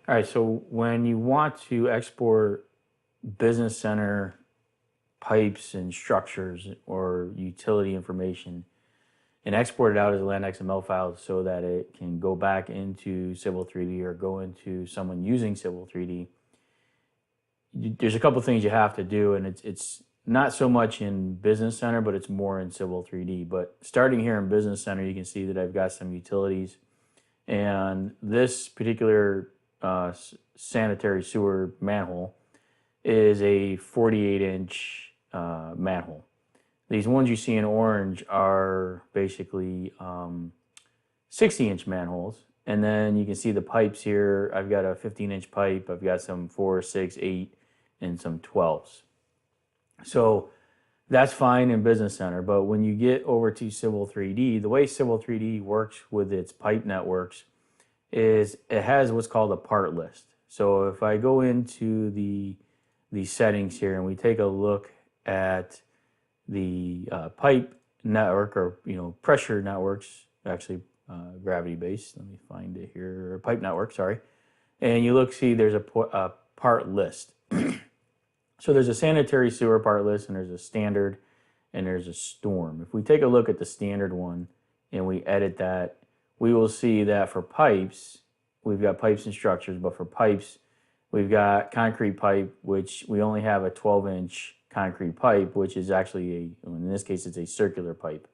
All right, so when you want to export business center pipes and structures or utility information and export it out as a LandXML file so that it can go back into Civil 3D or go into someone using Civil 3D, there's a couple things you have to do, and it's not so much in Business Center, but it's more in Civil 3D. But starting here in Business Center, you can see that I've got some utilities, and this particular sanitary sewer manhole is a 48-inch manhole. These ones you see in orange are basically 60-inch manholes. And then you can see the pipes here. I've got a 15-inch pipe. I've got some 4, 6, 8, and some 12s. So that's fine in Business Center. But when you get over to Civil 3D, the way Civil 3D works with its pipe networks is it has what's called a part list. So if I go into the settings here and we take a look at the pipe network, or pressure networks, actually gravity based. Let me find it here. Pipe network, sorry. And you see there's a part list. So there's a sanitary sewer part list, and there's a standard, and there's a storm. If we take a look at the standard one and we edit that, we will see that for pipes, we've got pipes and structures, but for pipes, we've got concrete pipe, which we only have a 12-inch concrete pipe, which is actually in this case, it's a circular pipe.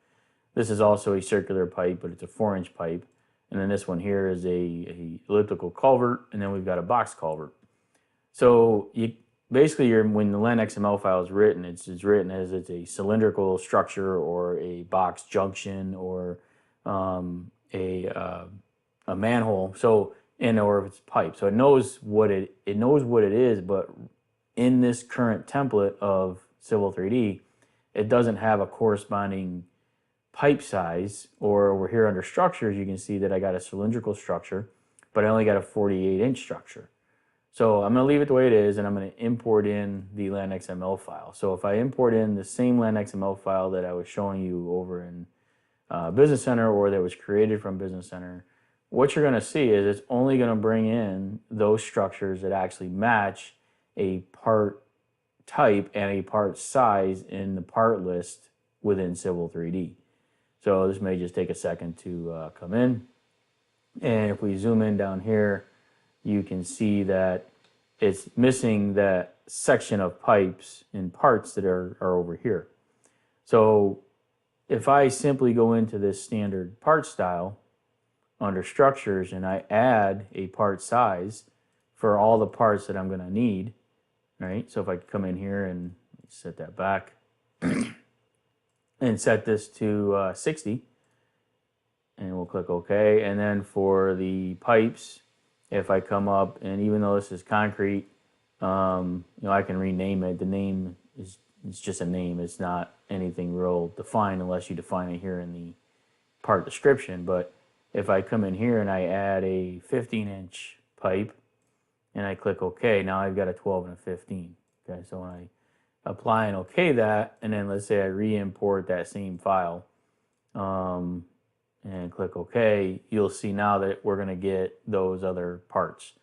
This is also a circular pipe, but it's a 4-inch pipe. And then this one here is a elliptical culvert, and then we've got a box culvert. So basically, when the LandXML file is written, it's written as it's a cylindrical structure or a box junction or a manhole. So or if it's pipe. So it knows what it is, but in this current template of Civil 3D, it doesn't have a corresponding pipe size. Or over here under structures, you can see that I got a cylindrical structure, but I only got a 48-inch structure. So I'm going to leave it the way it is, and I'm going to import in the LandXML file. So if I import in the same LandXML file that I was showing you over in Business Center, or that was created from Business Center, what you're going to see is it's only going to bring in those structures that actually match a part type and a part size in the part list within Civil 3D. So this may just take a second to come in. And if we zoom in down here, you can see that it's missing that section of pipes and parts that are over here. So if I simply go into this standard part style under structures and I add a part size for all the parts that I'm going to need, right? So if I come in here and set that back and set this to 60, and we'll click OK. And then for the pipes, if I come up, and even though this is concrete, I can rename it. The name is just a name. It's not anything real defined unless you define it here in the part description. But if I come in here and I add a 15-inch pipe and I click OK, now I've got a 12 and a 15. Okay, so when I apply and OK that, and then let's say I re-import that same file, and click OK, you'll see now that we're going to get those other parts.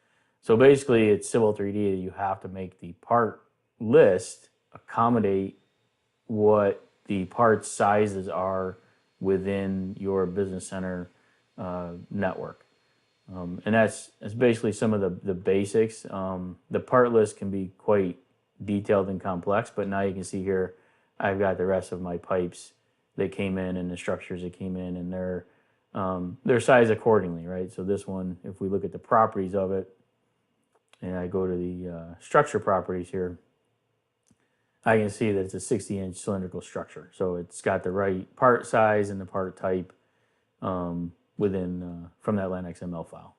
So basically, it's Civil 3D that you have to make the part list accommodate what the part sizes are within your Business Center network. And that's basically some of the basics. The part list can be quite detailed and complex, but now you can see here I've got the rest of my pipes that came in and the structures that came in, and they're sized accordingly, right? So this one, if we look at the properties of it, and I go to the structure properties here, I can see that it's a 60-inch cylindrical structure. So it's got the right part size and the part type from that LandXML file.